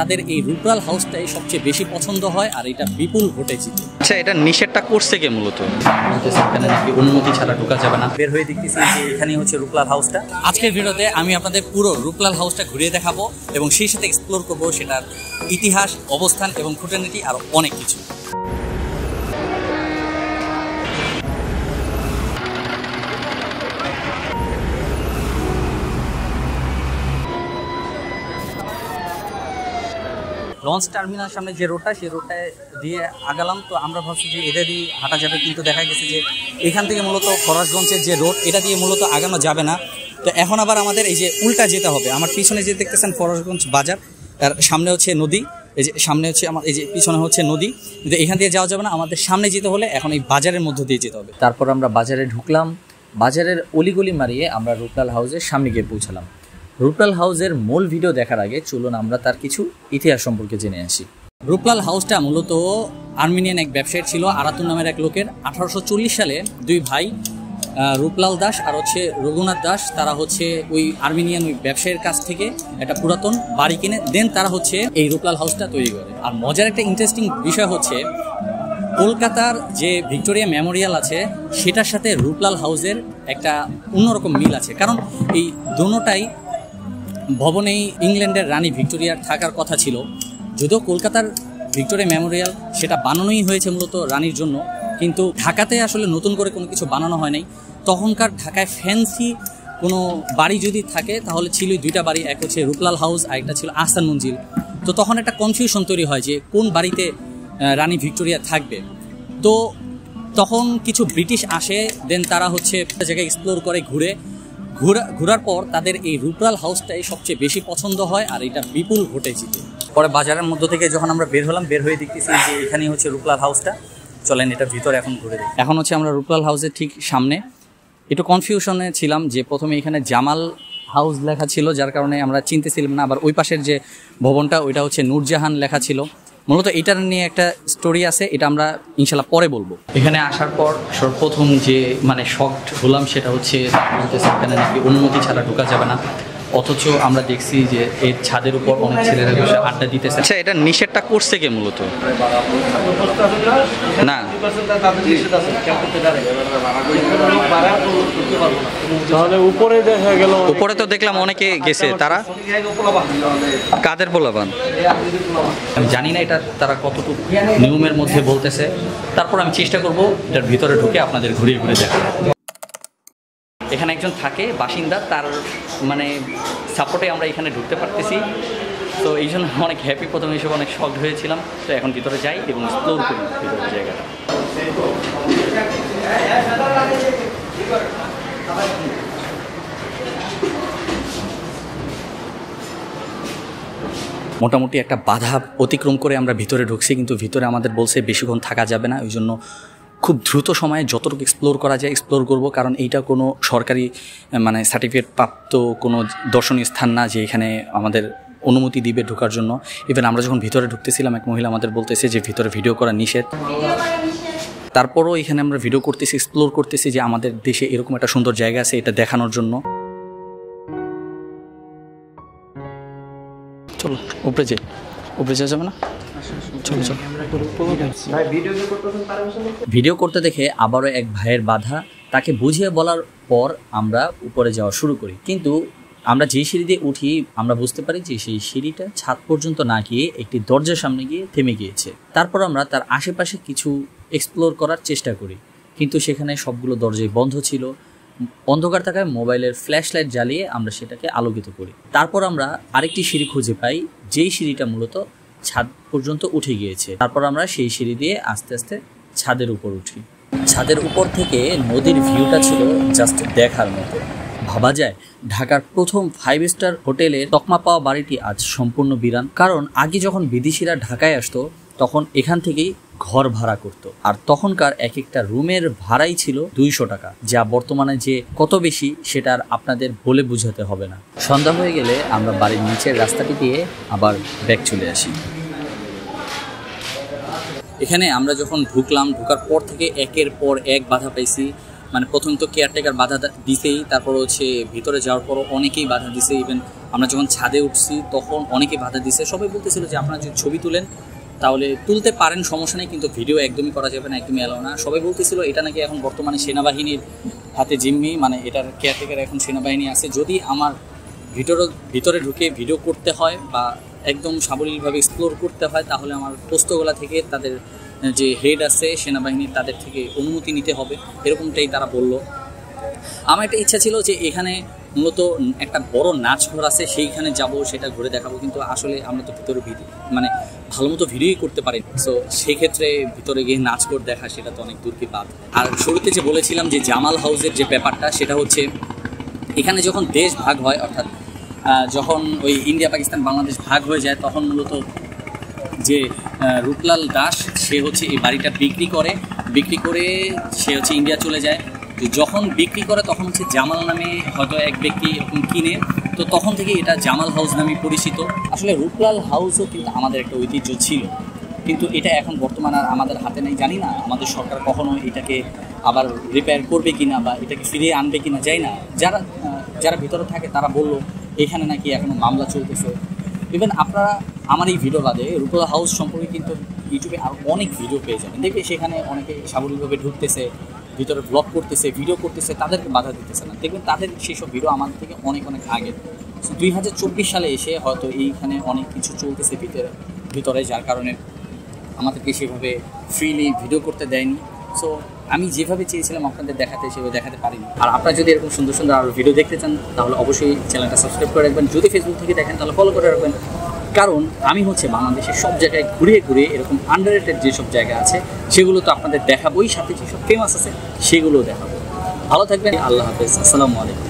তাদের এই রুপ্রাল হাউসটাই সবচেয়ে বেশি পছন্দ হয় আর এটা বিপুল ভোটে জিতে। আচ্ছা, এটা নিষেধটা করছে কে মূলত? এখানে নাকি অনুমতি ছাড়া ঢোকা যাবে না। বের হয়ে দেখতেছি যে এখানেই হচ্ছে রুপ্রাল হাউসটা। আজকের ভিডিওতে আমি আপনাদের পুরো রুপ্রাল হাউসটা ঘুরিয়ে দেখাবো এবং সেই সাথে এক্সপ্লোর করবো সেটার ইতিহাস, অবস্থান এবং খুঁটিনাটি আরো অনেক কিছু। লঞ্চ টার্মিনাল সামনে যে রোডটা, সেই রোডটা দিয়ে আগালাম, তো আমরা ভাবছি যে এটা দিয়ে হাঁটা যাবে, কিন্তু দেখা গেছে যে এখান থেকে মূলত ফরাসগঞ্জের যে রোড, এটা দিয়ে মূলত আগানো যাবে না। তো এখন আবার আমাদের এই যে উল্টা যেতে হবে। আমার পিছনে যে দেখতেছেন ফরাসগঞ্জ বাজার, তার সামনে হচ্ছে নদী, এই যে সামনে হচ্ছে আমার এই যে পিছনে হচ্ছে নদী, কিন্তু এখান দিয়ে যাওয়া যাবে না। আমাদের সামনে যেতে হলে এখন এই বাজারের মধ্য দিয়ে যেতে হবে। তারপর আমরা বাজারে ঢুকলাম, বাজারের অলিগলি মারিয়ে আমরা রুপ্রাল হাউসের সামনে গিয়ে পৌঁছালাম। রুপ্রাল হাউসের মূল ভিডিও দেখার আগে চলুন আমরা তার কিছু ইতিহাস সম্পর্কে জেনে আসি। রুপ্রাল হাউসটা মূলত আর্মেনিয়ান এক ব্যবসায়ী ছিল, আরাতুন নামের এক লোকের। 1840 সালে দুই ভাই রূপলাল দাস আর হচ্ছে রঘুনাথ দাস, তারা হচ্ছে ওই আর্মেনিয়ান ওই ব্যবসায়ীর কাছ থেকে একটা পুরাতন বাড়ি কিনে দেন তারা হচ্ছে এই রুপ্রাল হাউসটা তৈরি করে। আর মজার একটা ইন্টারেস্টিং বিষয় হচ্ছে কলকাতার যে ভিক্টোরিয়া মেমোরিয়াল আছে সেটার সাথে রুপ্রাল হাউসের একটা অন্যরকম মিল আছে, কারণ এই দুটোটাই ভবনেই ইংল্যান্ডের রানী ভিক্টোরিয়ার থাকার কথা ছিল। যদিও কলকাতার ভিক্টোরিয়া মেমোরিয়াল সেটা বানানোই হয়েছে মূলত রানীর জন্য, কিন্তু ঢাকাতে আসলে নতুন করে কোনো কিছু বানানো হয় নাই। তখনকার ঢাকায় ফ্যান্সি কোনো বাড়ি যদি থাকে তাহলে ছিলই দুইটা বাড়ি, এক হচ্ছে রুপ্রাল হাউস আর একটা ছিল আহসান মঞ্জিল। তো তখন একটা কনফিউশন তৈরি হয় যে কোন বাড়িতে রানী ভিক্টোরিয়া থাকবে। তো তখন কিছু ব্রিটিশ আসে, দেন তারা হচ্ছে একটা জায়গায় এক্সপ্লোর করে ঘোরার পর তাদের এই রুপ্রাল হাউসটাই সবচেয়ে বেশি পছন্দ হয় আর এটা বিপুল ভোটে জিতে। পরে বাজারের মধ্য থেকে যখন আমরা বের হলাম, বের হয়ে দেখতেছি যে এখানেই হচ্ছে রুপ্রাল হাউসটা। চলেন এটা ভিতরে এখন ঘুরে দেখি। এখন হচ্ছে আমরা রুপ্রাল হাউসের ঠিক সামনে। একটু কনফিউশনে ছিলাম যে প্রথমে এখানে জামাল হাউস লেখা ছিল, যার কারণে আমরা চিনতেছিলাম না। আবার ওই পাশের যে ভবনটা ওইটা হচ্ছে নূরজাহান লেখা ছিল। মূলত এটার নিয়ে একটা স্টোরি আছে, এটা আমরা ইনশাল্লাহ পরে বলবো। এখানে আসার পর সর্বপ্রথম যে শকড হলাম সেটা হচ্ছে এখানে নাকি অনুমতি ছাড়া ঢোকা যাবে না, অথচ আমরা দেখছি যে এর ছাদের উপর অনেক ছেলেরা বসে আড্ডা দিতেছে। আচ্ছা, এটা নিষেধটা করছে কে মূলত? না, তাহলে উপরে দেখা গেল, উপরে তো দেখলাম অনেকে গেছে। তারা কাদের পোলাপান আমি জানি না, এটা তারা কতটুকু নিয়মের মধ্যে বলতেছে। তারপর আমি চেষ্টা করব এটার ভিতরে ঢুকে আপনাদের ঘুরিয়ে ঘুরে দেখাবো। এখানে একজন থাকে বাসিন্দা, তার সাপোর্টে আমরা এখানে ঢুকতে পারতেছি। তো এই জন্য অনেক হ্যাপি, প্রথমে এসব অনেক শকড হয়েছিলাম। তো এখন ভিতরে যাই এবং এক্সপ্লোর করি ভিতরের জায়গাটা। মোটামুটি একটা বাধা অতিক্রম করে আমরা ভিতরে ঢুকছি, কিন্তু ভিতরে আমাদের বলছে বেশিক্ষণ থাকা যাবে না। ওই জন্য খুব দ্রুত সময়ে যতটুকু এক্সপ্লোর করা যায় এক্সপ্লোর করব, কারণ এইটা কোনো সরকারি সার্টিফিকেট প্রাপ্ত কোনো দর্শনীয় স্থান না যে এখানে আমাদের অনুমতি দিবে ঢোকার জন্য। ইভেন আমরা যখন ভিতরে ঢুকতেছিলাম এক মহিলা আমাদের বলতেছে যে ভিতরে ভিডিও করা নিষেধ। তারপরও এখানে আমরা ভিডিও করতেছি, এক্সপ্লোর করতেছি যে আমাদের দেশে এরকম একটা সুন্দর জায়গা আছে, এটা দেখানোর জন্য। চলো উপরে যাই, উপরে যাওয়া যাবে না? চলো চলো। ভিডিও করতে দেখে আবারও এক ভাইয়ের বাধা, তাকে বুঝিয়ে বলার পর আমরা উপরে যাওয়া শুরু করি। কিন্তু আমরা যেই সিঁড়ি দিয়ে উঠি আমরা বুঝতে পারি যে সেই সিঁড়িটা ছাদ পর্যন্ত না গিয়ে একটি দরজার সামনে গিয়ে থেমে গিয়েছে। তারপর আমরা তার আশেপাশে কিছু এক্সপ্লোর করার চেষ্টা করি, কিন্তু সেখানে সবগুলো দরজাই বন্ধ ছিল। অন্ধকার থাকায় মোবাইলের ফ্ল্যাশ লাইট জ্বালিয়ে আমরা সেটাকে আলোকিত করি। তারপর আমরা আরেকটি সিঁড়ি খুঁজে পাই, যেই সিঁড়িটা মূলত ছাদ পর্যন্ত উঠে গিয়েছে। তারপর আমরা সেই সিঁড়ি দিয়ে আস্তে আস্তে ছাদের উপর উঠি। ছাদের উপর থেকে নদীর ভিউটা ছিল জাস্ট দেখার মতো। ভাবা যায় ঢাকার প্রথম 5 স্টার হোটেলের তকমা পাওয়া বাড়িটি আজ সম্পূর্ণ বিরান, কারণ আগে যখন বিদেশিরা ঢাকায় আসতো তখন এখান থেকেই ঘর ভাড়া করত, আর তখনকার এক একটা রুমের ভাড়াই ছিল 200 টাকা, যা বর্তমানে যে কত বেশি সেটা আর আপনাদের বলে বোঝাতে হবে না। সন্ধ্যা হয়ে গেলে আমরা বাড়ির নিচের রাস্তাটি দিয়ে আবার ব্যাক চলে আসি। এখানে আমরা যখন ঢুকলাম, ঢোকার পর থেকে একের পর এক বাধা পাইছি। মানে প্রথম তো কেয়ারটেকার বাধা দিছেই, তারপর হচ্ছে ভিতরে যাওয়ার পরও অনেকেই বাধা দিছে। ইভেন আমরা যখন ছাদে উঠছি তখন অনেকেই বাধা দিছে। সবাই বলতেছিল যে আপনারা যদি ছবি তুলেন তাহলে তুলতে পারেন, সমস্যা নেই, কিন্তু ভিডিও একদমই করা যাবে না, একদমই এলাও না। সবাই বলতেছিল এটা নাকি এখন বর্তমানে সেনাবাহিনীর হাতে জিম্মি, মানে এটার কেয়ারটেকার এখন সেনাবাহিনী আছে। যদি আমার ভিতরে ঢুকে ভিডিও করতে হয় বা একদম সাবলীলভাবে এক্সপ্লোর করতে হয় তাহলে আমার পোস্তগোলা থেকে তাদের যে হেড আছে সেনাবাহিনীর তাদের থেকে অনুমতি নিতে হবে, এরকমটাই তারা বলল। আমার একটা ইচ্ছা ছিল যে এখানে মূলত একটা বড় নাচ ঘর আছে, সেইখানে যাব, সেটা ঘুরে দেখাবো, কিন্তু আসলে আমরা তো ভিতরে মানে ভালো মতো ভিডিওই করতে পারি। সো সেই ক্ষেত্রে ভিতরে গিয়ে নাচ ঘর দেখা সেটা তো অনেক দূর কি বাদ। আর শুরুতে যে বলেছিলাম যে জামাল হাউসের যে ব্যাপারটা, সেটা হচ্ছে এখানে যখন দেশ ভাগ হয়, অর্থাৎ যখন ওই ইন্ডিয়া পাকিস্তান বাংলাদেশ ভাগ হয়ে যায়, তখন মূলত যে রূপলাল দাস সে হচ্ছে এই বাড়িটা বিক্রি করে সে হচ্ছে ইন্ডিয়া চলে যায়। তো যখন বিক্রি করে তখন হচ্ছে জামাল নামে হয়তো এক ব্যক্তি এরকম কিনে, তো তখন থেকে এটা জামাল হাউস নামে পরিচিত। আসলে রূপলাল হাউসও কিন্তু আমাদের একটা ঐতিহ্য ছিল, কিন্তু এটা এখন বর্তমানে আর আমাদের হাতে নেই। জানি না আমাদের সরকার কখনো এটাকে আবার রিপেয়ার করবে কিনা বা এটাকে ফিরিয়ে আনবে কিনা, যাই না। যারা ভিতরে থাকে তারা বললো এখানে নাকি এখনও মামলা চলতেছে। ইভেন আপনারা আমার এই ভিডিও বাদে রূপলাল হাউস সম্পর্কে কিন্তু ইউটিউবে আরও অনেক ভিডিও পেয়ে যাবেন। দেখবে সেখানে অনেকে সাবলীলভাবে ঢুকতেছে, ভিতরে ব্লগ করতেছে, ভিডিও করতেছে, তাদেরকে বাধা দিতেছে না। দেখবেন তাদের সেই সব ভিডিও আমাদের থেকে অনেক আগে। সো 2024 সালে এসে হয়তো এইখানে অনেক কিছু চলতেছে ভিতরে, যার কারণে আমাদেরকে সেভাবে ফ্রিলি ভিডিও করতে দেয়নি। সো আমি যেভাবে চেয়েছিলাম আপনাদের দেখাতে, সেভাবে দেখাতে পারিনি। আর আপনারা যদি এরকম সুন্দর সুন্দর আরও ভিডিও দেখতে চান তাহলে অবশ্যই চ্যানেলটা সাবস্ক্রাইব করে রাখবেন। যদি ফেসবুক থেকে দেখেন তাহলে ফলো করে রাখবেন, কারণ আমি হচ্ছে বাংলাদেশের সব জায়গায় ঘুরিয়ে এরকম আন্ডাররেটেড যেসব জায়গা আছে সেগুলো তো আপনাদের দেখাবোই, সাথে যেসব ফেমাস আছে সেগুলোও দেখাবো। ভালো থাকবেন, আল্লাহ হাফেজ, আসসালামু আলাইকুম।